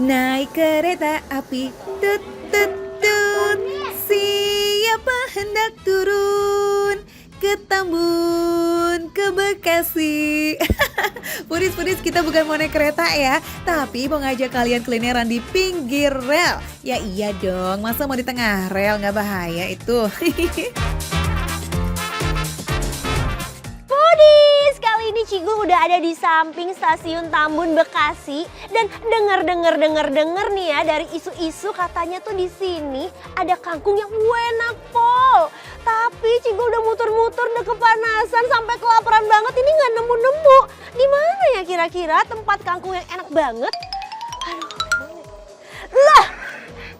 Naik kereta api, tut tut tut. Siapa hendak turun ke Tambun, ke Bekasi? Pudis, kita bukan mau naik kereta ya, tapi mau ngajak kalian kulineran di pinggir rel. Ya iya dong, masa mau di tengah rel, nggak bahaya itu. Pudis, kali ini Cigul udah ada di samping stasiun Tambun Bekasi dan denger nih ya dari isu-isu katanya tuh di sini ada kangkung yang enak pol. Tapi Cigul udah muter-muter udah kepanasan sampai kelaparan banget ini nggak nemu-nemu. Di mana ya kira-kira tempat kangkung yang enak banget? Aduh. Lah,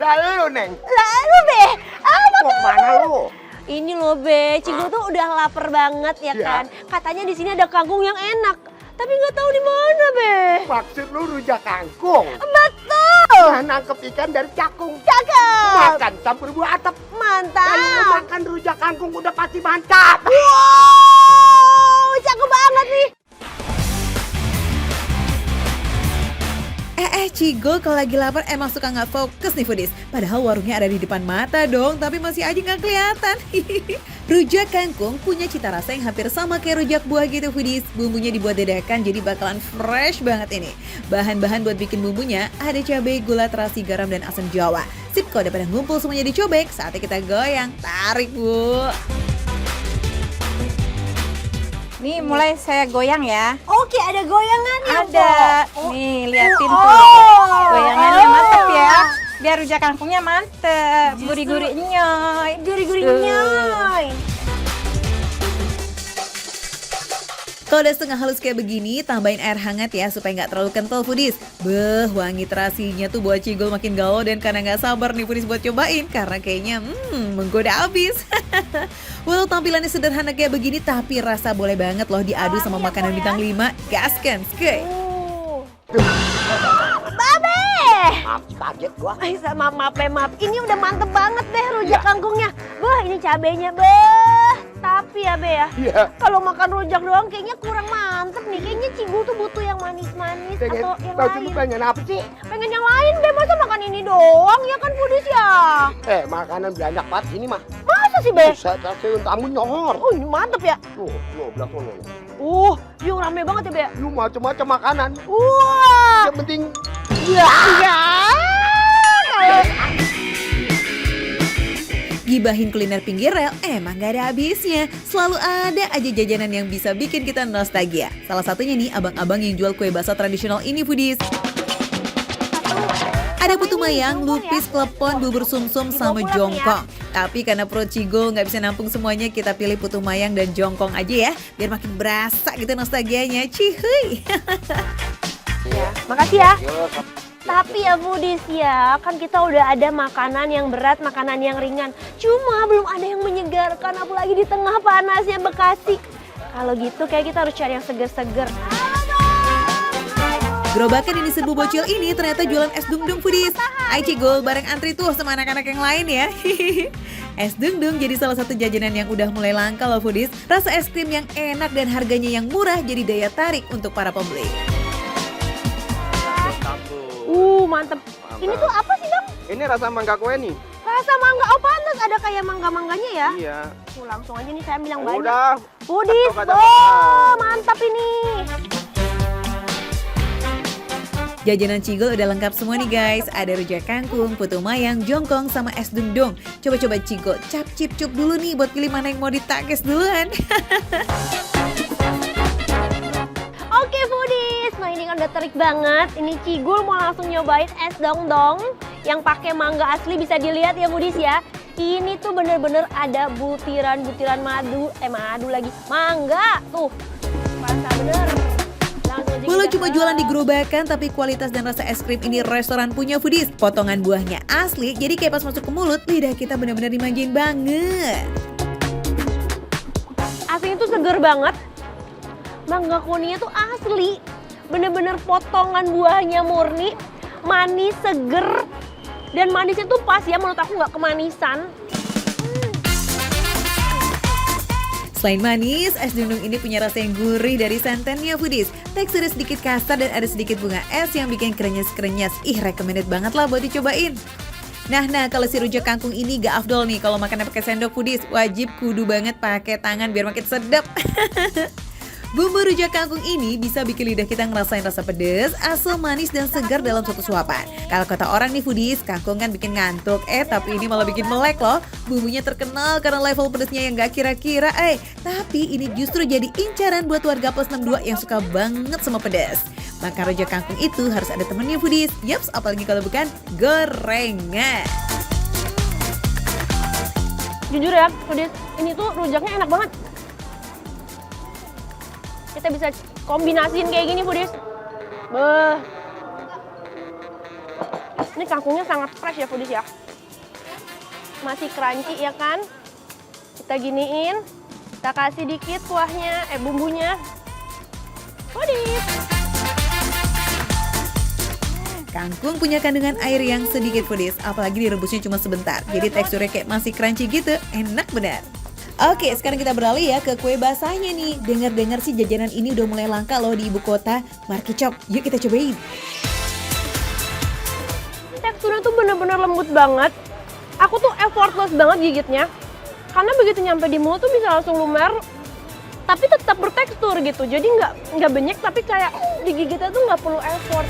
Lah lu, Neng. lalu Be, apa Mau kemana lu? ini loh Be, Cigul tuh udah lapar banget ya Iya. kan. Katanya di sini ada kangkung yang enak, tapi nggak tahu di mana Be. Maksud lu rujak kangkung? Betul. Nah, nangkep ikan dari cakung. Cakep. Makan campur buah atap. Kalau lu Mantap. makan rujak kangkung udah pasti mantap. Wow, cakep banget nih. Cigul kalau lagi lapar emang suka nggak fokus nih Foodies. Padahal warungnya ada di depan mata dong, tapi masih aja nggak kelihatan. Rujak kangkung punya cita rasa yang hampir sama kayak rujak buah gitu Foodies. Bumbunya dibuat dadakan jadi bakalan fresh banget ini. Bahan-bahan buat bikin bumbunya ada cabai, gula, terasi, garam, dan asam jawa. Sip, kalau udah pada ngumpul semuanya dicobek, saatnya kita goyang. Tarik Bu. Nih mulai saya goyang ya. Oke, ada goyangannya. Ada. Po. Nih liatin tuh. Oh. Goyangannya mantep ya. Biar rujak kangkungnya mantep. Gurih-gurih nyoy. Gurih-gurihnya. Kalau udah setengah halus kayak begini, tambahin air hangat ya supaya nggak terlalu kental Foodies. Beuh, wangi terasinya tuh buat Cigul makin galau dan karena nggak sabar nih Foodies buat cobain. Karena kayaknya menggoda abis. Walau tampilannya sederhana kayak begini, tapi rasa boleh banget loh diadu sama makanan bintang 5. Gaskan, skey. Babe. Maaf, kaget gua. Maaf. Ini udah mantep banget deh rujak kangkungnya. Wah, ini cabenya, Beh. Tapi ya, Be ya. Iya. Kalau makan rujak doang kayaknya kurang mantep nih. Kayaknya Cigul tuh butuh yang manis-manis Pengen, atau yang maksud lu lain. pengen apa sih? Pengen yang lain, Be. Masa makan ini doang ya kan Pudis ya? Makanan banyak banget ini mah. Masa sih, Be? Stasiun Tambun nyohor. Oh, ini mantep ya. Tuh, belah sono. Yuk rame banget ya, Be. Lu macam-macam makanan. Wah. Yang penting Ya. Kalau Gibahin kuliner pinggir rel emang gak ada habisnya. Selalu ada aja jajanan yang bisa bikin kita nostalgia. Salah satunya nih abang-abang yang jual kue basah tradisional ini Foodies. Ada putu mayang, lupis, klepon, bubur sumsum, sama jongkong. Tapi karena perut Cigul nggak bisa nampung semuanya, kita pilih putu mayang dan jongkong aja ya. Biar makin berasa gitu nostalgianya. Cihuy. makasih ya. Tapi ya Budis ya, kan kita udah ada makanan yang berat, makanan yang ringan. Cuma belum ada yang menyegarkan, apalagi di tengah panasnya Bekasi. Kalau gitu kayak kita harus cari yang seger-seger. Gerobakan yang diserbu bocil ini ternyata jualan es dung-dung Foodies. Ayo Cigul bareng antri tuh sama anak-anak yang lain ya. Es dung-dung jadi salah satu jajanan yang udah mulai langka loh Foodies. Rasa es krim yang enak dan harganya yang murah jadi daya tarik untuk para pembeli. Mantep. Ini tuh apa sih Bang? ini rasa mangga kue nih. Rasa mangga, oh pantas ada kayak mangga-mangganya ya? Iya. Langsung aja nih saya bilang banyak. Udah. Budis, Satu kacamata. mantap ini. Jajanan Cigul udah lengkap semua nih guys. Ada rujak kangkung, putu mayang, jongkong, sama es dung-dung. Coba-coba Cigul cap-cip-cup dulu nih buat pilih mana yang mau ditakis duluan. Oke Foodies, nah ini kan udah terik banget. Ini Cigul mau langsung nyobain es dong-dong yang pakai mangga asli, bisa dilihat ya Foodies ya. Ini tuh bener-bener ada butiran-butiran madu lagi, mangga tuh. Rasa bener. Langsung aja Walau kita cuma jualan di gerobakan, tapi kualitas dan rasa es krim ini restoran punya Foodies. Potongan buahnya asli, jadi kayak pas masuk ke mulut, lidah kita benar-benar dimanjain banget. aslinya tuh seger banget. Mangga kuningnya tuh asli, bener-bener potongan buahnya murni, manis, seger, dan manisnya tuh pas ya, menurut aku nggak kemanisan. Selain manis, es dundung ini punya rasa yang gurih dari santannya foodies. Teksturnya sedikit kasar dan ada sedikit bunga es yang bikin krenyes-krenyes. Ih, recommended banget lah buat dicobain. Nah, kalau si rujak kangkung ini gak afdol nih kalau makannya pakai sendok foodies. Wajib kudu banget pakai tangan biar makin sedap. Bumbu rujak kangkung ini bisa bikin lidah kita ngerasain rasa pedas, asam, manis, dan segar dalam satu suapan. Kalau kata orang nih foodies, kangkung kan bikin ngantuk, tapi ini malah bikin melek loh. Bumbunya terkenal karena level pedasnya yang gak kira-kira, tapi ini justru jadi incaran buat warga plus 62 yang suka banget sama pedas. Makan rujak kangkung itu harus ada temennya foodies. Yaps, apalagi kalau bukan gorengan. Jujur ya, foodies, ini tuh rujaknya enak banget. Kita bisa kombinasiin kayak gini foodies. Beuh. Ini kangkungnya sangat fresh ya foodies ya. Masih crunchy ya kan. Kita giniin. Kita kasih dikit kuahnya, bumbunya. Foodies. Kangkung punya kandungan air yang sedikit foodies, apalagi direbusnya cuma sebentar. Jadi teksturnya kayak masih crunchy gitu, enak benar. Oke, sekarang kita beralih ya ke kue basahnya nih. Dengar-dengar sih jajanan ini udah mulai langka loh di ibu kota. Marky Chop, yuk kita cobain. Teksturnya tuh bener-bener lembut banget. Aku tuh effortless banget gigitnya. Karena begitu nyampe di mulut tuh bisa langsung lumer. Tapi tetap bertekstur gitu. Jadi nggak benyek tapi kayak digigitnya tuh nggak perlu effort.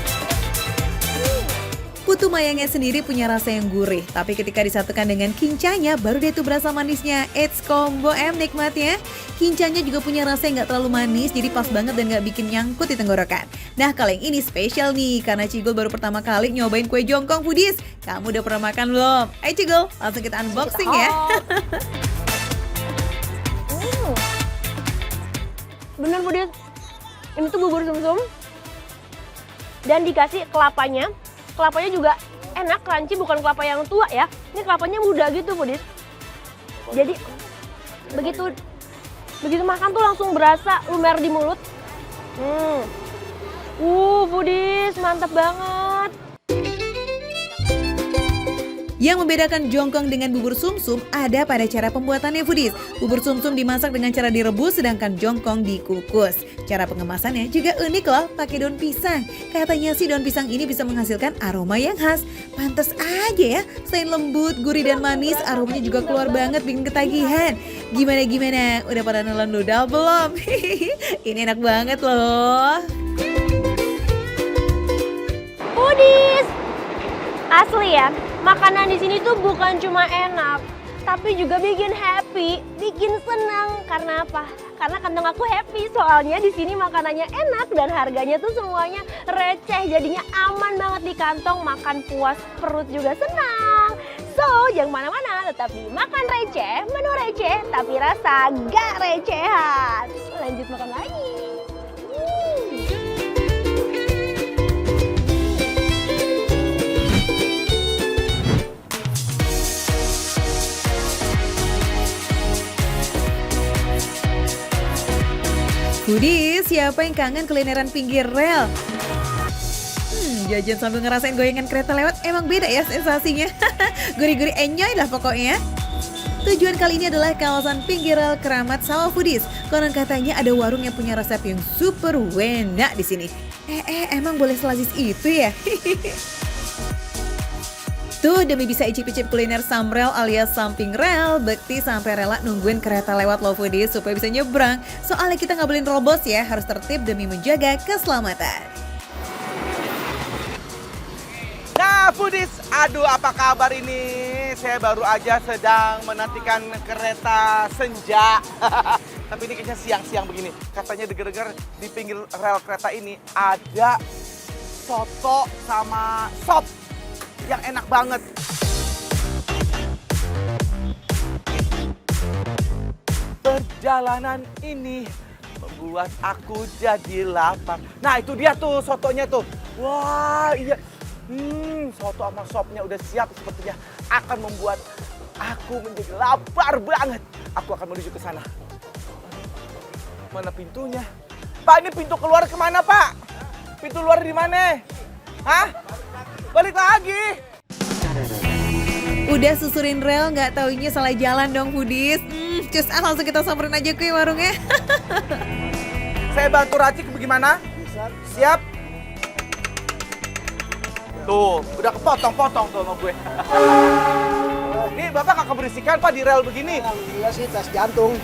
Putu mayangnya sendiri punya rasa yang gurih, tapi ketika disatukan dengan kincanya, baru deh tuh berasa manisnya. It's combo nikmatnya. Kincanya juga punya rasa yang gak terlalu manis, jadi pas banget dan gak bikin nyangkut di tenggorokan. Nah, kalau yang ini spesial nih, karena Cigul baru pertama kali nyobain kue jongkong foodies. Kamu udah pernah makan belum? Ayo Cigul, langsung kita unboxing ya. Bener foodies, ini tuh bubur sumsum dan dikasih kelapanya. Kelapanya juga enak, crunchy, bukan kelapa yang tua ya. Ini kelapanya muda gitu foodies. Jadi begitu makan tuh langsung berasa lumer di mulut. Foodies, mantap banget. Yang membedakan jongkong dengan bubur sumsum ada pada cara pembuatannya foodies. Bubur sumsum dimasak dengan cara direbus sedangkan jongkong dikukus. Cara pengemasannya juga unik loh, pakai daun pisang. Katanya sih daun pisang ini bisa menghasilkan aroma yang khas. Pantes aja ya, selain lembut, gurih dan manis, aromanya juga keluar banget bikin ketagihan. Gimana? Udah pada nelen noodle belum? Ini enak banget loh. Foodies, asli ya. Makanan di sini tuh bukan cuma enak, tapi juga bikin happy, bikin senang. Karena apa? Karena kantong aku happy, soalnya di sini makanannya enak dan harganya tuh semuanya receh. Jadinya aman banget di kantong, makan puas, perut juga senang. So, jangan mana-mana, tetap di Makan Receh, menu receh, tapi rasa gak recehan. Lanjut makan lagi. Foodies, siapa yang kangen kulineran pinggir rel? Jajan sambil ngerasain goyangan kereta lewat emang beda ya sensasinya. Gurih-gurih enjoy lah pokoknya. Tujuan kali ini adalah kawasan pinggir rel Keramat Sawah Foodies. Konon katanya ada warung yang punya resep yang super enak di sini. Emang boleh selazis itu ya? Tuh demi bisa icip-icip kuliner samrel alias samping rel, Bekti sampai rela nungguin kereta lewat loh foodies supaya bisa nyebrang. Soalnya kita nggak boleh nerobos ya, harus tertib demi menjaga keselamatan. Nah foodies, aduh apa kabar ini? Saya baru aja sedang menantikan kereta senja. Tapi ini kayaknya siang-siang begini. Katanya denger-denger di pinggir rel kereta ini ada soto sama sop yang enak banget. Perjalanan ini membuat aku jadi lapar. Nah itu dia tuh sotonya tuh. Wah iya. Soto sama sopnya udah siap, sepertinya akan membuat aku menjadi lapar banget. Aku akan menuju ke sana. Mana pintunya? Pak, ini pintu keluar kemana, Pak? Pintu luar di mana? Hah? Balik lagi. Udah susurin rel nggak taunya salah jalan dong foodies. cus. Langsung kita samperin aja ke warungnya. Saya bantu racik bagaimana? Siap? Tuh, udah kepotong-potong tuh sama gue. Nih, Bapak nggak keberisikan, Pak, di rel begini. Alhamdulillah sih tes jantung.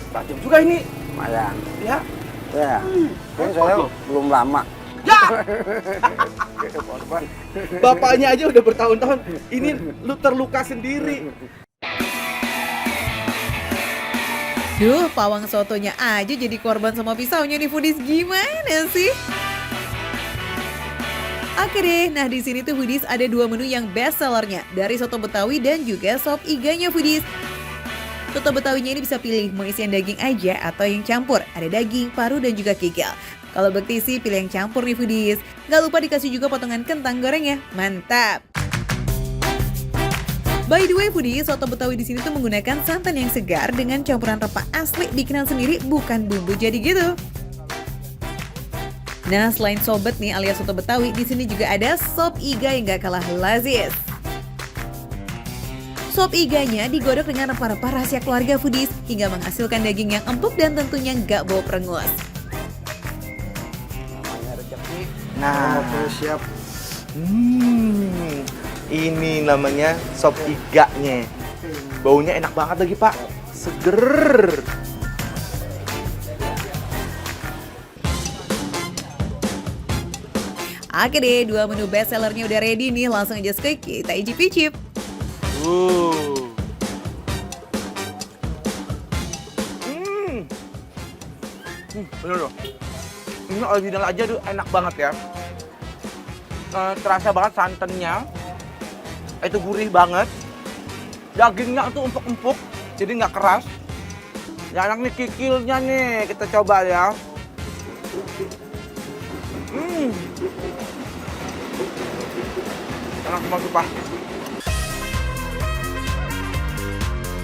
Tajam juga ini. Lumayan. Ya. Ya. Ini saya belum lama. Ya! Bapaknya aja udah bertahun-tahun. Ini lu terluka sendiri. Duh, pawang sotonya aja jadi korban sama pisaunya nih foodies, gimana sih? Oke deh, nah di sini tuh foodies ada dua menu yang best sellernya dari soto Betawi dan juga sop iganya foodies. Soto Betawinya ini bisa pilih mau isian daging aja atau yang campur. Ada daging, paru, dan juga kikil. Kalau bekti sih pilih yang campur nih foodies. Gak lupa dikasih juga potongan kentang goreng ya. Mantap! By the way foodies, soto Betawi di sini tuh menggunakan santan yang segar dengan campuran rempah asli bikinan sendiri, bukan bumbu jadi gitu. Nah, selain sobet nih alias soto Betawi, di sini juga ada sop iga yang gak kalah lazis. Sop iganya digodok dengan rempah-rempah rahasia keluarga foodies hingga menghasilkan daging yang empuk dan tentunya gak bau perengus. Nah, siap. Ini namanya sop iganya. Baunya enak banget lagi, Pak. Seger. Oke deh, dua menu best sellernya udah ready nih, langsung aja skip, kita icip-icip. Bener loh. Ini original aja tuh enak banget ya. Terasa banget santannya. Itu gurih banget. Dagingnya tuh empuk-empuk, jadi nggak keras. Yang enak nih kikilnya nih, kita coba ya. Enak banget Pak.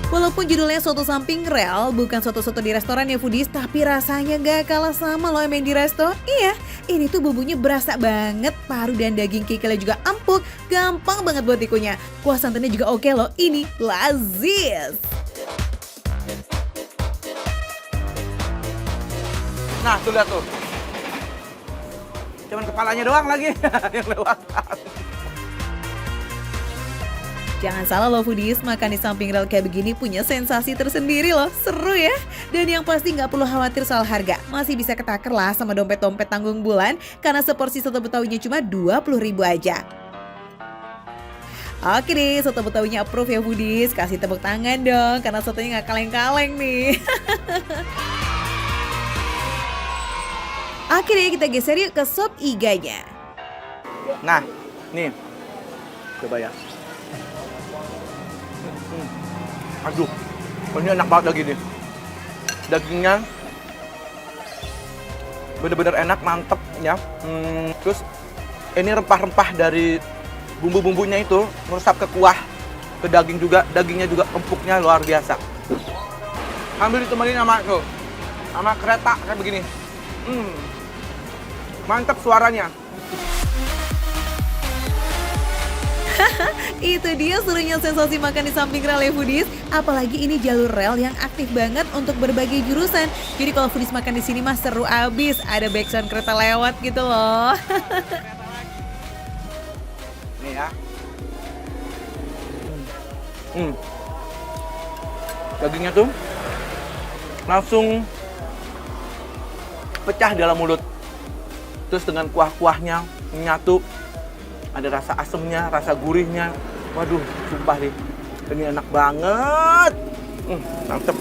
Walaupun judulnya soto samping rel, bukan soto-soto di restoran ya foodies, tapi rasanya gak kalah sama loh yang di resto. Iya, ini tuh bumbunya berasa banget, paru dan daging kikilnya juga empuk, gampang banget buat dikunyah. Kuah santannya juga oke loh, ini lazis. Nah, tuh lihat tuh. Cuman kepalanya doang lagi yang lewat. Jangan salah loh foodies, makan di samping rel kayak begini punya sensasi tersendiri loh, seru ya. Dan yang pasti nggak perlu khawatir soal harga, masih bisa ketaker lah sama dompet-dompet tanggung bulan, karena seporsi soto Betawinya cuma 20.000 aja. Oke deh, soto Betawinya approve ya foodies, kasih tepuk tangan dong, karena sotonya nggak kaleng-kaleng nih. Oke deh, kita geser yuk ke sop iganya. Nah, nih. Coba ya. Aduh, ini enak banget lagi nih. Dagingnya bener-bener enak, mantep ya. Terus ini rempah-rempah dari bumbu-bumbunya itu meresap ke kuah, ke daging juga. Dagingnya juga empuknya luar biasa. Ambil ditemenin sama kereta kayak begini. Mantap suaranya. Itu dia serunya sensasi makan di samping rel ya foodies. Apalagi ini jalur rel yang aktif banget untuk berbagai jurusan. Jadi kalau foodies makan di sini mah seru abis. Ada backsound kereta lewat gitu loh. Nih ya. Dagingnya tuh langsung pecah dalam mulut. Terus dengan kuah-kuahnya menyatu. Ada rasa asemnya, rasa gurihnya. Waduh, sumpah nih. Ini enak banget. Mantep.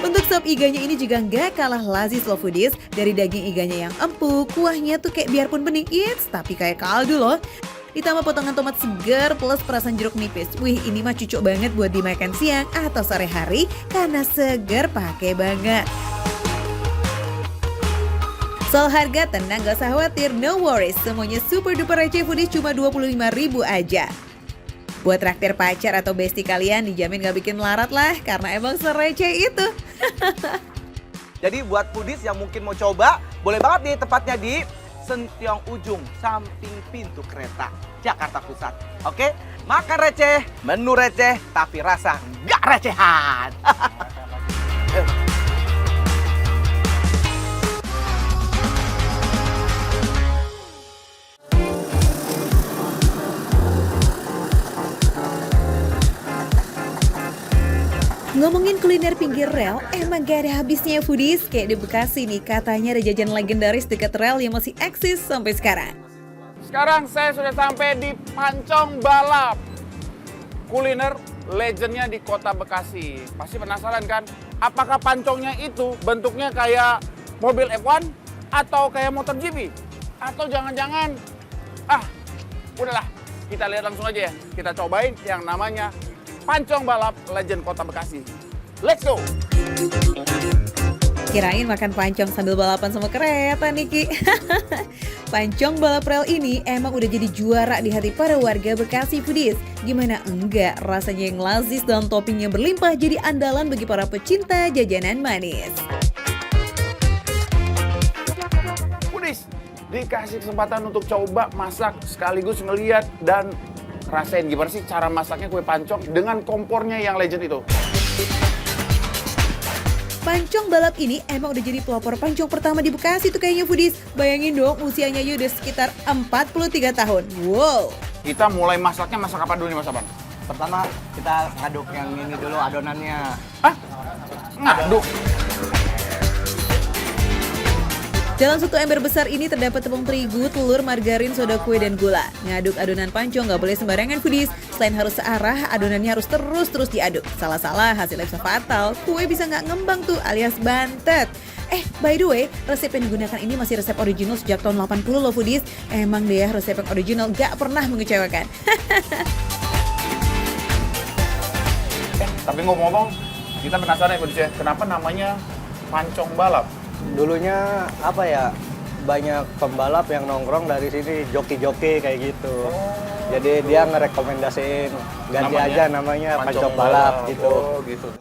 Untuk sop iganya ini juga nggak kalah lazis loh foodies. Dari daging iganya yang empuk, kuahnya tuh kayak biarpun bening, tapi kayak kaldu loh. Ditambah potongan tomat segar plus perasan jeruk nipis. Wih, ini mah cocok banget buat dimakan siang atau sore hari karena segar pakai banget. Soal harga tenang gak usah khawatir, no worries. Semuanya super duper receh foodies cuma 25.000 aja. Buat traktir pacar atau bestie kalian dijamin gak bikin melarat lah karena emang sereceh itu. Jadi buat foodies yang mungkin mau coba, boleh banget nih tepatnya di Sentiong Ujung, samping pintu kereta, Jakarta Pusat. Oke, makan receh, menu receh, tapi rasa nggak recehan. Ngomongin kuliner pinggir rel, emang gak ada habisnya ya foodies. Kayak di Bekasi nih, katanya ada jajan legendaris dekat rel yang masih eksis sampai sekarang. Sekarang saya sudah sampai di Pancong Balap. Kuliner legendnya di kota Bekasi. Pasti penasaran kan? Apakah pancongnya itu bentuknya kayak mobil F1 atau kayak motor GP? Atau jangan-jangan, udahlah, kita lihat langsung aja ya. Kita cobain yang namanya Pancong Balap Legend Kota Bekasi. Let's go! Kirain makan pancong sambil balapan sama kereta nih Ki. Pancong balap rel ini emang udah jadi juara di hati para warga Bekasi foodies. Gimana enggak, rasanya yang lazis dan toppingnya berlimpah jadi andalan bagi para pecinta jajanan manis. Foodies, dikasih kesempatan untuk coba masak sekaligus ngeliat dan rasain gimana sih cara masaknya kue pancong dengan kompornya yang legend itu. Pancong balap ini emang udah jadi pelopor pancong pertama di Bekasi tuh kayaknya foodies. Bayangin dong usianya udah sekitar 43 tahun. Wow. Kita mulai masaknya masak apa dulu nih Mas Aban? Pertama kita ngaduk yang ini dulu adonannya. Ngaduk. Dalam satu ember besar ini terdapat tepung terigu, telur, margarin, soda kue, dan gula. Ngaduk adonan pancong nggak boleh sembarangan foodies. Selain harus searah, adonannya harus terus diaduk. Salah-salah hasilnya bisa fatal. Kue bisa nggak ngembang tuh alias bantet. By the way, resep yang digunakan ini masih resep original sejak tahun 80 loh foodies. Emang deh ya, resep yang original nggak pernah mengecewakan. Tapi ngomong-ngomong, kita penasaran ya foodies ya, kenapa namanya Pancong Balap? Dulunya apa ya, banyak pembalap yang nongkrong dari sini, joki-joki kayak gitu. Jadi dia ngerekomendasiin ganti aja namanya Pancong Balap gitu. Oh, gitu.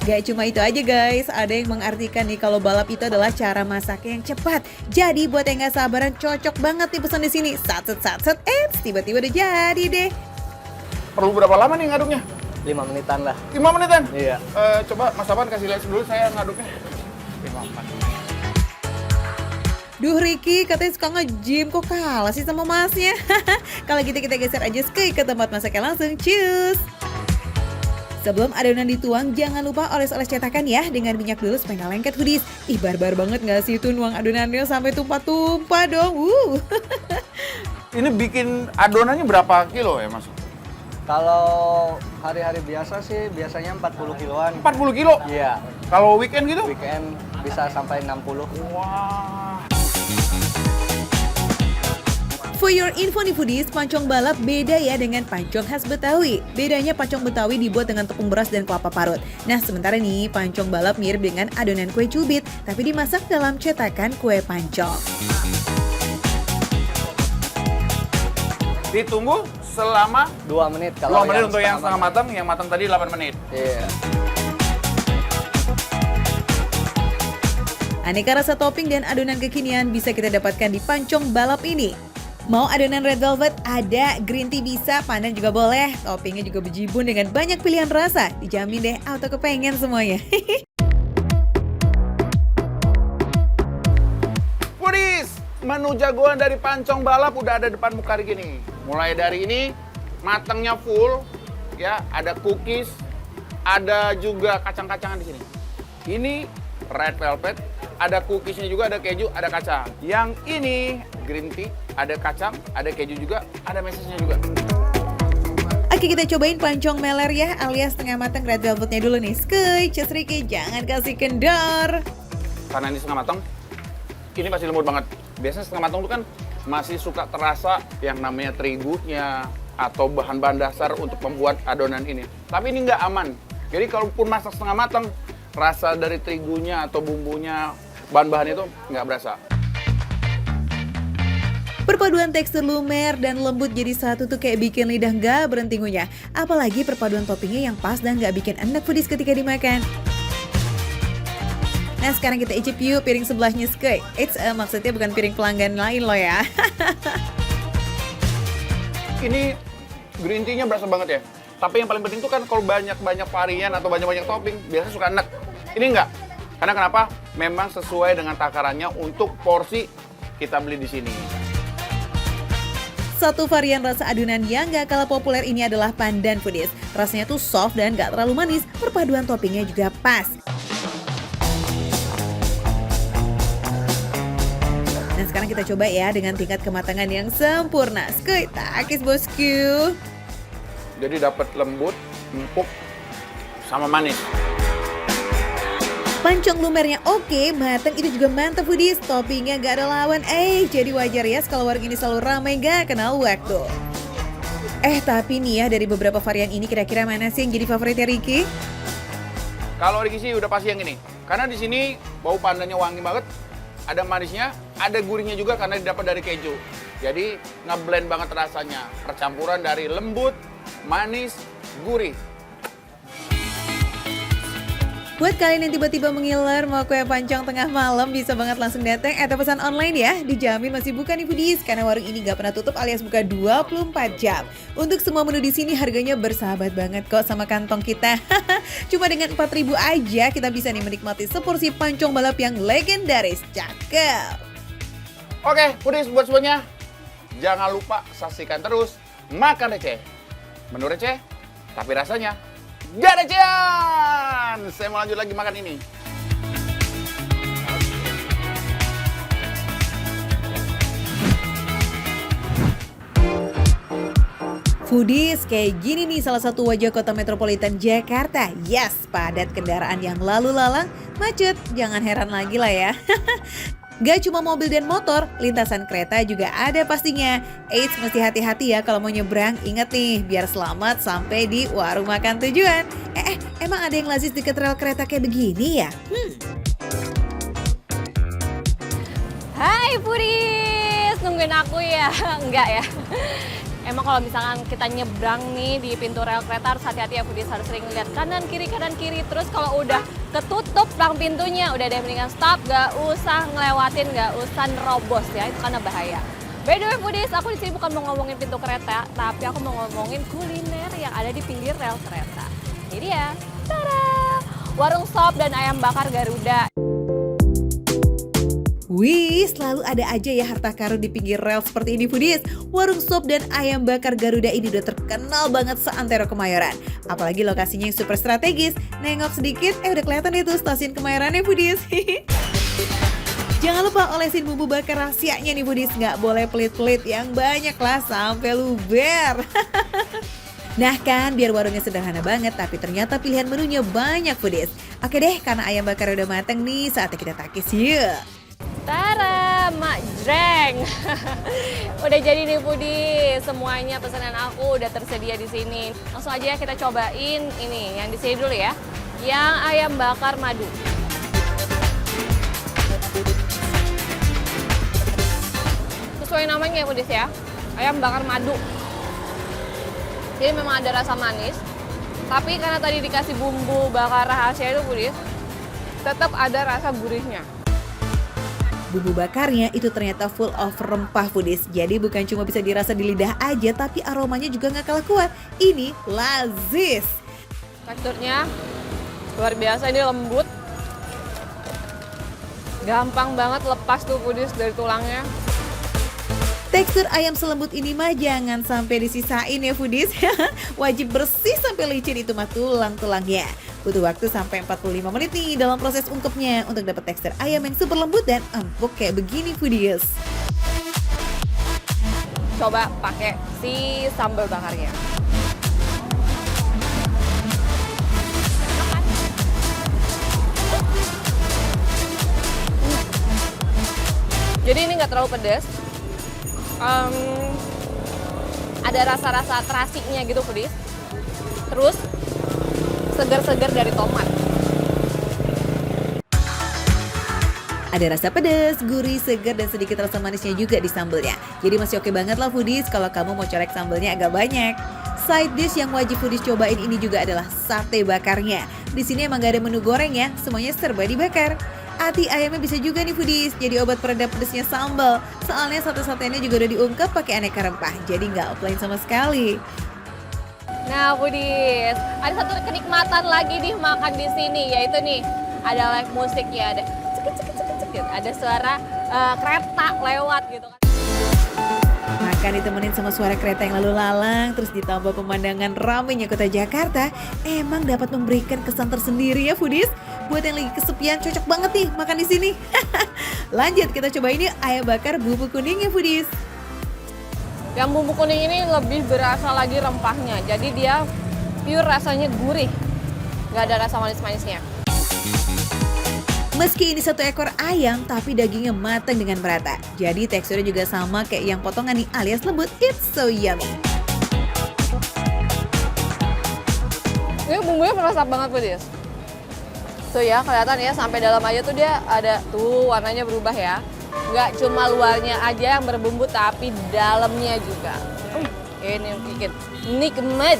Gak cuma itu aja guys, ada yang mengartikan nih kalau balap itu adalah cara masaknya yang cepat. Jadi buat yang gak sabaran cocok banget nih pesan di sini. Satset, tiba-tiba udah jadi deh. Perlu berapa lama nih ngaduknya? 5 menitan lah. 5 menitan? Iya. Coba Mas Aban kasih lihat dulu saya ngaduknya. 5 menit. Duh Ricky, katanya suka nge-gym, kok kalah sih sama masnya? Kalau gitu kita geser aja ke tempat masaknya langsung, cus! Sebelum adonan dituang, jangan lupa oles-oles cetakan ya dengan minyak dulu supaya nggak lengket foodies. Ih barbar banget nggak sih itu nuang adonannya sampai tumpah-tumpah dong. Ini bikin adonannya berapa kilo ya Mas? Kalau hari-hari biasa sih biasanya 40 kiloan. 40 kilo? Iya. Kalau weekend gitu? Weekend bisa sampai 60. Wah. For your info nih foodies, pancong balap beda ya dengan pancong khas Betawi. Bedanya pancong Betawi dibuat dengan tepung beras dan kelapa parut. Nah sementara nih pancong balap mirip dengan adonan kue cubit, tapi dimasak dalam cetakan kue pancong. Ditunggu selama 2 menit 2 menit untuk yang setengah matang, yang matang tadi 8 menit. Iya. Aneka rasa topping dan adonan kekinian bisa kita dapatkan di pancong balap ini. Mau adonan red velvet ada, green tea bisa, pandan juga boleh. Toppingnya juga bejibun dengan banyak pilihan rasa. Dijamin deh auto kepengen semuanya. Foodies, menu jagoan dari Pancong Balap udah ada depan muka gini. Mulai dari ini, matangnya full, ya, ada cookies, ada juga kacang-kacangan di sini. Ini red velvet, ada cookiesnya juga, ada keju, ada kacang. Yang ini green tea, ada kacang, ada keju juga, ada mesesnya juga. Oke kita cobain pancong meler ya, alias setengah matang red velvetnya dulu nih. Skuy, Cus Ricky, jangan kasih kendor. Karena ini setengah matang, ini pasti lembut banget. Biasanya setengah matang itu kan masih suka terasa yang namanya terigunya atau bahan-bahan dasar untuk membuat adonan ini. Tapi ini nggak aman. Jadi kalaupun masak setengah matang, rasa dari terigunya atau bumbunya, bahan-bahan itu nggak berasa. Perpaduan tekstur lumer dan lembut jadi satu tuh kayak bikin lidah nggak berhenti ngunyah. Apalagi perpaduan toppingnya yang pas dan nggak bikin enak foodies ketika dimakan. Nah sekarang kita icip yuk piring sebelahnya Skuy. Maksudnya bukan piring pelanggan lain loh ya. Ini green tea-nya berasa banget ya. Tapi yang paling penting tuh kan kalau banyak-banyak varian atau banyak-banyak topping, biasanya suka enek. Ini enggak. Karena kenapa? Memang sesuai dengan takarannya untuk porsi kita beli di sini. Satu varian rasa adonan yang gak kalah populer ini adalah pandan foodies. Rasanya tuh soft dan gak terlalu manis, perpaduan toppingnya juga pas. Nah sekarang kita coba ya dengan tingkat kematangan yang sempurna. Skuy, takis bosku. Jadi dapat lembut, empuk, sama manis. Pancong lumernya oke, mateng itu juga mantap foodies. Toppingnya gak ada lawan. Jadi wajar ya kalau warung ini selalu ramai gak kenal waktu. Tapi nih ya dari beberapa varian ini kira-kira mana sih yang jadi favoritnya Ricky? Kalau Ricky sih udah pasti yang ini. Karena di sini bau pandannya wangi banget. Ada manisnya, ada gurihnya juga karena didapat dari keju. Jadi ngeblend banget rasanya. Percampuran dari lembut, manis, gurih. Buat kalian yang tiba-tiba mengiler mau kue pancong tengah malam bisa banget langsung datang atau pesan online ya. Dijamin masih buka nih foodies karena warung ini gak pernah tutup alias buka 24 jam. Untuk semua menu di sini harganya bersahabat banget kok sama kantong kita. Cuma dengan 4.000 aja kita bisa nih menikmati seporsi pancong balap yang legendaris. Cakep. Oke, foodies buat semuanya. Jangan lupa saksikan terus Makan Receh. Menu receh, tapi rasanya gak recehan. Saya mau lanjut lagi makan ini. Foodies, kayak gini nih salah satu wajah kota metropolitan Jakarta. Yes, padat kendaraan yang lalu lalang, macet, jangan heran lagi lah ya. Gak cuma mobil dan motor, lintasan kereta juga ada pastinya. Mesti hati-hati ya kalau mau nyebrang. Ingat nih, biar selamat sampai di warung makan tujuan. Emang ada yang lazis deket rel kereta kayak begini ya? Hai foodies, nungguin aku ya? Enggak ya. Emang kalau misalkan kita nyebrang nih di pintu rel kereta harus hati-hati ya foodies, harus sering lihat kanan kiri. Terus kalau udah ketutup lang pintunya, udah deh mendingan stop, gak usah ngelewatin, gak usah nerobos ya, itu karena bahaya. By the way foodies, aku di sini bukan mau ngomongin pintu kereta, tapi aku mau ngomongin kuliner yang ada di pinggir rel kereta. Ini dia, tada! Warung sop dan ayam bakar Garuda. Wih, selalu ada aja ya harta karun di pinggir rel seperti ini foodies. Warung sop dan ayam bakar Garuda ini udah terkenal banget seantero Kemayoran. Apalagi lokasinya yang super strategis. Nengok sedikit, udah kelihatan itu stasiun Kemayoran ya foodies. Jangan lupa olesin bumbu bakar rahasianya nih foodies. Nggak boleh pelit-pelit, yang banyak lah sampai luber. Nah kan, biar warungnya sederhana banget, tapi ternyata pilihan menunya banyak foodies. Oke deh, karena ayam bakar udah mateng nih, saatnya kita takis yuk. Tara, Mak Jreng. Udah jadi nih foodies, semuanya pesanan aku udah tersedia di sini. Langsung aja ya kita cobain ini, yang di sini dulu ya. Yang ayam bakar madu. Sesuai namanya ya foodies ya, ayam bakar madu. Jadi memang ada rasa manis, tapi karena tadi dikasih bumbu bakar rahasia itu foodies, tetap ada rasa gurihnya. Bumbu bakarnya itu ternyata full of rempah foodies. Jadi bukan cuma bisa dirasa di lidah aja, tapi aromanya juga gak kalah kuat. Ini lazis. Teksturnya luar biasa, ini lembut. Gampang banget lepas tuh foodies dari tulangnya. Tekstur ayam selembut ini mah jangan sampai disisain ya foodies. Wajib bersih sampai licin itu mah tulang-tulangnya. Butuh waktu sampai 45 menit nih dalam proses ungkepnya untuk dapat tekstur ayam yang super lembut dan empuk kayak begini foodies. Coba pakai si sambal bakarnya. Jadi ini nggak terlalu pedas. Ada rasa-rasa terasinya gitu foodies. Terus segar-segar dari tomat. Ada rasa pedas, gurih, segar, dan sedikit rasa manisnya juga di sambelnya. Jadi masih oke banget lah foodies kalau kamu mau corek sambelnya agak banyak. Side dish yang wajib foodies cobain ini juga adalah sate bakarnya. Di sini emang gak ada menu goreng ya, semuanya serba dibakar. Ati ayamnya bisa juga nih foodies, jadi obat peredap pedesnya sambal. Soalnya sate-satenya juga udah diungkep pakai aneka rempah, jadi nggak plain sama sekali. Nah, Budis, ada satu kenikmatan lagi nih makan di sini, yaitu nih ada live musik ya, ada cek cek cek cek gitu, ada suara kereta lewat gitu kan. Makan ditemenin sama suara kereta yang lalu lalang, terus ditambah pemandangan ramainya kota Jakarta, emang dapat memberikan kesan tersendiri ya foodies. Buat yang lagi kesepian cocok banget nih makan di sini. Lanjut kita coba ini ayam bakar bumbu kuning ya foodies. Yang bumbu kuning ini lebih berasa lagi rempahnya, jadi dia pure rasanya gurih, nggak ada rasa manis-manisnya. Meski ini satu ekor ayam, tapi dagingnya matang dengan merata. Jadi teksturnya juga sama kayak yang potongan nih alias lembut. It's so yummy. Ini bumbunya meresap banget Budis. Tuh ya, kelihatan ya sampai dalam aja tuh dia ada tuh warnanya berubah ya. Nggak cuma luarnya aja yang berbumbu, tapi dalamnya juga. Ini yang bikin nikmat.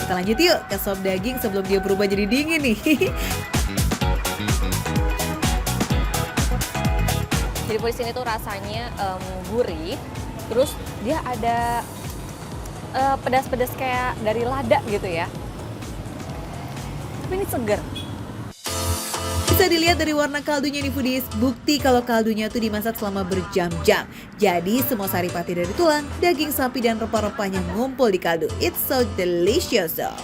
Kita lanjut yuk ke sop daging sebelum dia berubah jadi dingin nih. Jadi di sini tuh rasanya gurih, terus dia ada pedas-pedas kayak dari lada gitu ya. Tapi ini seger. Bisa dilihat dari warna kaldunya nih foodies, bukti kalau kaldunya tuh dimasak selama berjam-jam. Jadi semua saripati dari tulang, daging sapi dan rempah-rempahnya ngumpul di kaldu. It's so delicious though.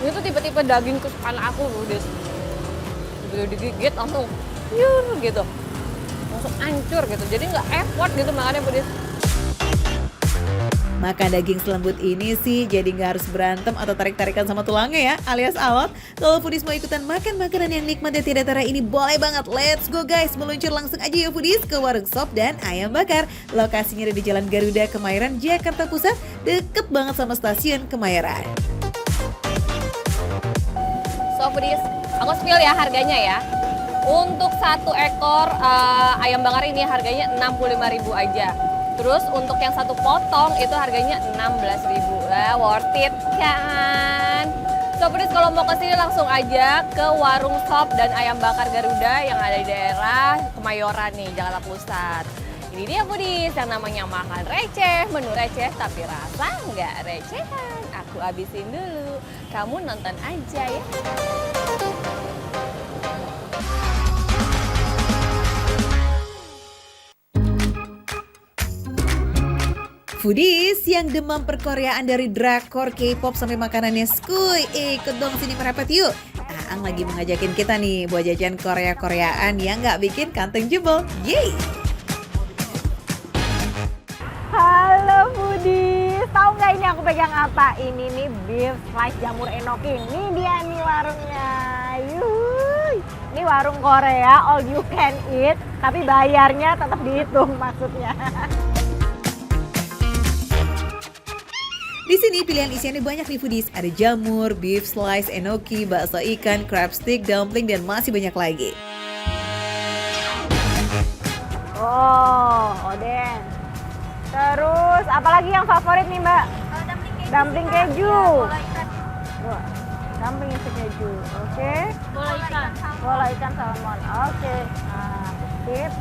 Ini tuh tipe-tipe daging kesukaan aku Budis. Begitu digigit langsung yur gitu. Langsung hancur gitu. Jadi nggak effort gitu makannya Budis. Makan daging selembut ini sih jadi nggak harus berantem atau tarik-tarikan sama tulangnya ya, alias alot. Kalau foodies mau ikutan makan makanan yang nikmat dan tidak tara ini boleh banget. Let's go guys, meluncur langsung aja ya foodies ke warung sop dan ayam bakar. Lokasinya ada di Jalan Garuda, Kemayoran, Jakarta Pusat, deket banget sama stasiun Kemayoran. So foodies, aku spill ya harganya ya. Untuk satu ekor ayam bakar ini harganya 65.000 aja. Terus untuk yang satu potong itu harganya 16.000. Worth it kan? So foodies, kalau mau kesini langsung aja ke warung sop dan ayam bakar Garuda yang ada di daerah Kemayoran nih, Jakarta Pusat. Ini dia foodies yang namanya makan receh, menu receh tapi rasa nggak recehan. Aku habisin dulu, kamu nonton aja ya. Foodies yang demam perkoreaan dari drakor, K-pop sampai makanannya skuy, ikut dong sini merapat yuk. Aang lagi mengajakin kita nih buat jajan Korea-Koreaan yang nggak bikin kantong jebol. Yeay! Halo foodies, tahu nggak ini aku pegang apa? Ini nih beef slice jamur enoki. Ini dia nih warungnya. Yuhuy. Ini warung Korea all you can eat, tapi bayarnya tetap dihitung maksudnya. Di sini pilihan isiannya banyak nih foodies. Ada jamur, beef slice, enoki, bakso ikan, crab stick, dumpling, dan masih banyak lagi. Oh, oden. Terus apalagi yang favorit nih Mbak? Dumpling keju. Wah, dumpling isi keju. Oke. Bola ikan salmon. Oke. Nah, sip.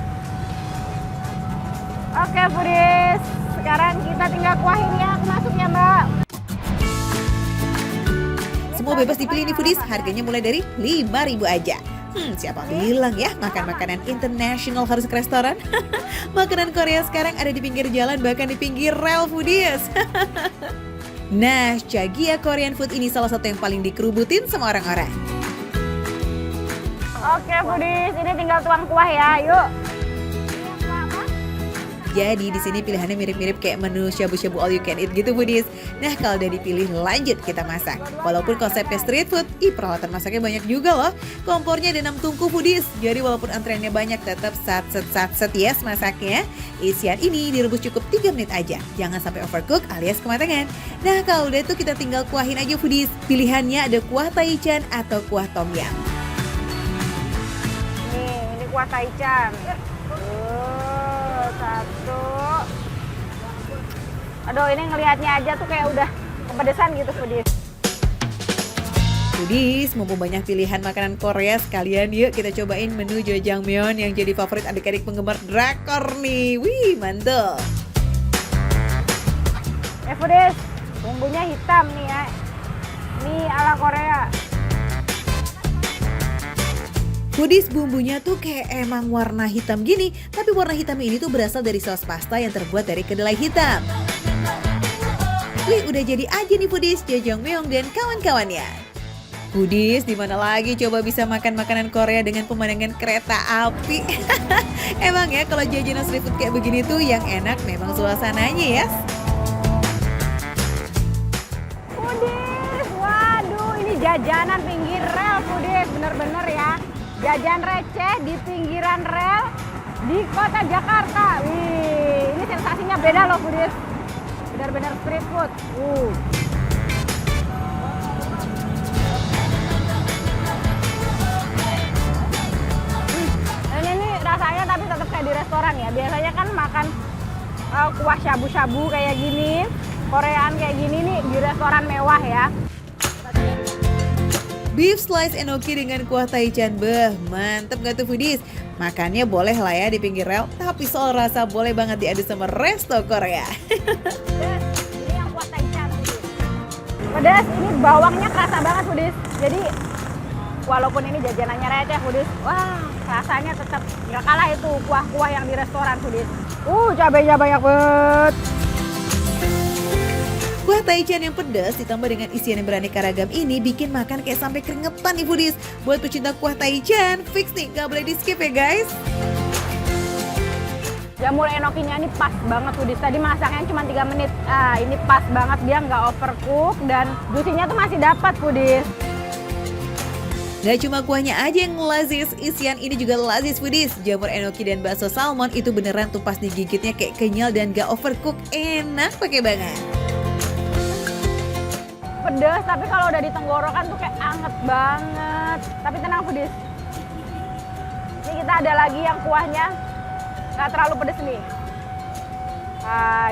Oke, foodies. Sekarang kita tinggal kuahin ya masuknya Mbak. Semua bebas dipilih nih foodies, harganya mulai dari 5.000 aja. Siapa bilang ya makan makanan internasional harus ke restoran? Makanan Korea sekarang ada di pinggir jalan, bahkan di pinggir rel foodies. Nah, Chagia Korean Food ini salah satu yang paling dikerubutin sama orang-orang. Oke foodies, ini tinggal tuang kuah ya, yuk. Jadi di sini pilihannya mirip-mirip kayak menu shabu-shabu all you can eat gitu foodies. Nah kalau udah dipilih lanjut kita masak. Walaupun konsepnya street food, peralatan masaknya banyak juga loh. Kompornya ada 6 tungku foodies. Jadi walaupun antreannya banyak tetap sat-set yes masaknya. Isian ini direbus cukup 3 menit aja. Jangan sampai overcook alias kematangan. Nah kalau udah itu kita tinggal kuahin aja foodies. Pilihannya ada kuah taichan atau kuah tom yum. Nih, ini kuah taichan. Satu. Aduh, ini ngelihatnya aja tuh kayak udah kepedesan gitu foodies. Foodies, mumpung banyak pilihan makanan Korea, sekalian yuk kita cobain menu jajangmyeon yang jadi favorit adik-adik penggemar drakor nih. Wih, mantap. Foodies, bumbunya hitam nih ya. Ini ala Korea. Foodies, bumbunya tuh kayak emang warna hitam gini, tapi warna hitam ini tuh berasal dari saus pasta yang terbuat dari kedelai hitam. Wih, udah jadi aja nih Foodies, jajangmyeon dan kawan-kawannya. Foodies, di mana lagi coba bisa makan makanan Korea dengan pemandangan kereta api? Emang ya kalau jajanan street food kayak begini tuh yang enak memang suasananya ya. Foodies, waduh ini jajanan pinggir rel Foodies, bener-bener ya. Jajan receh di pinggiran rel di kota Jakarta. Wih, ini sensasinya beda loh Foodies. Bener-bener street food. Ini rasanya tapi tetap kayak di restoran ya. Biasanya kan makan kuah shabu-shabu kayak gini, Korean kayak gini nih di restoran mewah ya. Beef slice enoki dengan kuah taichan, beh, mantep gak tuh Foodies? Makannya boleh lah ya di pinggir rel, tapi soal rasa boleh banget diadu sama resto Korea. Ini yang kuah taichan Foodies. Pedas, ini bawangnya kerasa banget Foodies. Jadi walaupun ini jajanannya receh Foodies, wah rasanya tetap gak kalah itu kuah-kuah yang di restoran Foodies. Cabainya banyak banget. Kuah taichan yang pedas ditambah dengan isian yang beraneka ragam ini bikin makan kayak sampai keringetan nih Foodies. Buat pecinta kuah taichan, fix nih, gak boleh di skip ya guys. Jamur enokinya ini pas banget Foodies. Tadi masaknya cuma 3 menit. Ini pas banget, dia nggak overcook dan juicy-nya tuh masih dapat Foodies. Gak cuma kuahnya aja yang lazis, isian ini juga lazis Foodies. Jamur enoki dan bakso salmon itu beneran tuh pas digigitnya kayak kenyal dan gak overcook, enak pakai banget. Pedas, tapi kalau udah di tenggorokan tuh kayak anget banget. Tapi tenang Foodies. Ini kita ada lagi yang kuahnya nggak terlalu pedas nih.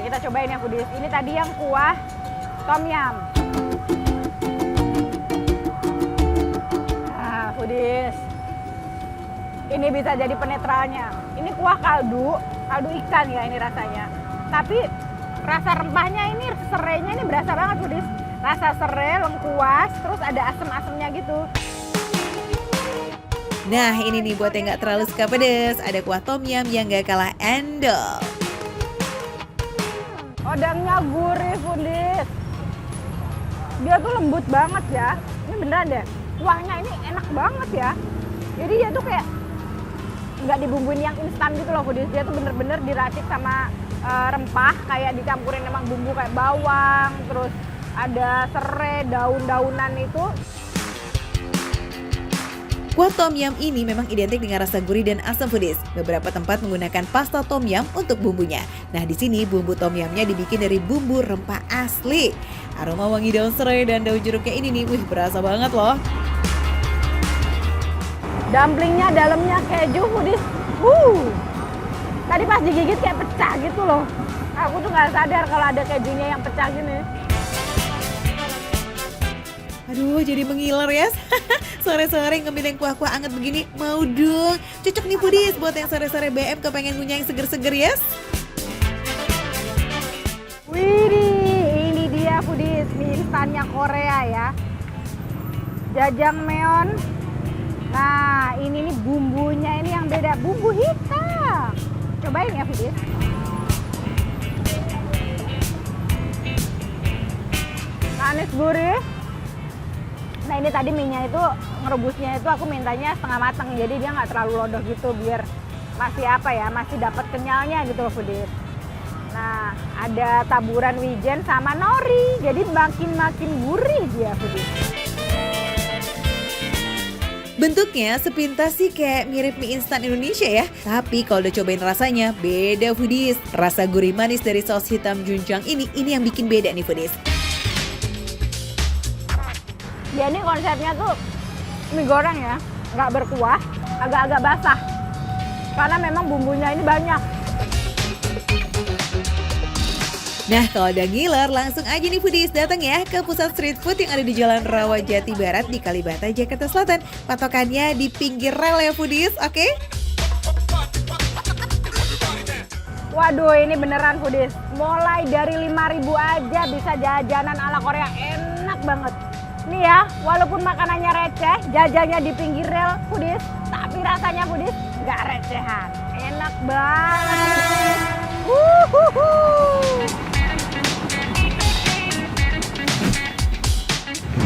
Kita cobain ya Foodies. Ini tadi yang kuah tom yum. Foodies. Ini bisa jadi penetralnya. Ini kuah kaldu ikan ya ini rasanya. Tapi rasa rempahnya ini, serainya ini berasa banget Foodies. Rasa serai, lengkuas, terus ada asem-asemnya gitu. Nah ini nih buat yang gak terlalu suka pedas, ada kuah tom yum yang gak kalah endol. Odangnya gurih Foodies. Dia tuh lembut banget ya. Ini beneran deh, kuahnya ini enak banget ya. Jadi dia tuh kayak nggak dibumbuin yang instan gitu loh Foodies. Dia tuh bener-bener diracik sama rempah, kayak dicampurin emang bumbu kayak bawang, terus ada serai, daun-daunan itu. Kuah tom yum ini memang identik dengan rasa gurih dan asam Foodies. Beberapa tempat menggunakan pasta tom yum untuk bumbunya. Nah di sini bumbu tom yumnya dibikin dari bumbu rempah asli. Aroma wangi daun serai dan daun jeruknya ini nih, wih berasa banget loh. Dumplingnya dalamnya keju Foodies. Tadi pas digigit kayak pecah gitu loh. Aku tuh nggak sadar kalau ada kejunya yang pecah gini. Aduh jadi mengiler ya. Sore-sore ngemilin kuah-kuah anget begini, mau dong. Cocok nih Foodies buat yang sore-sore BM kepengen ngunyah yang seger-seger ya. Widih, ini dia Foodies, mie instannya Korea ya. Jajangmyeon. Nah ini nih bumbunya ini yang beda, bumbu hitam. Cobain ya Foodies. Manis gurih. Nah ini tadi mie-nya itu ngerebusnya itu aku mintanya setengah matang, jadi dia nggak terlalu lodoh gitu biar masih apa ya, masih dapat kenyalnya gitu loh Foodies. Nah ada taburan wijen sama nori, jadi makin gurih dia Foodies. Bentuknya sepintas sih kayak mirip mie instan Indonesia ya. Tapi kalau udah cobain rasanya beda Foodies. Rasa gurih manis dari saus hitam junjang ini yang bikin beda nih Foodies. Dia ini konsepnya tuh mie goreng ya, nggak berkuah, agak-agak basah. Karena memang bumbunya ini banyak. Nah, kalau udah ngiler, langsung aja nih foodies datang ya ke pusat street food yang ada di Jalan Rawajati Barat di Kalibata, Jakarta Selatan. Patokannya di pinggir rel ya foodies, oke? Waduh, ini beneran foodies. Mulai dari 5.000 aja bisa jajanan ala Korea, enak banget. Nih ya, walaupun makanannya receh, jajannya di pinggir rel foodies, tapi rasanya foodies nggak recehan. Enak banget.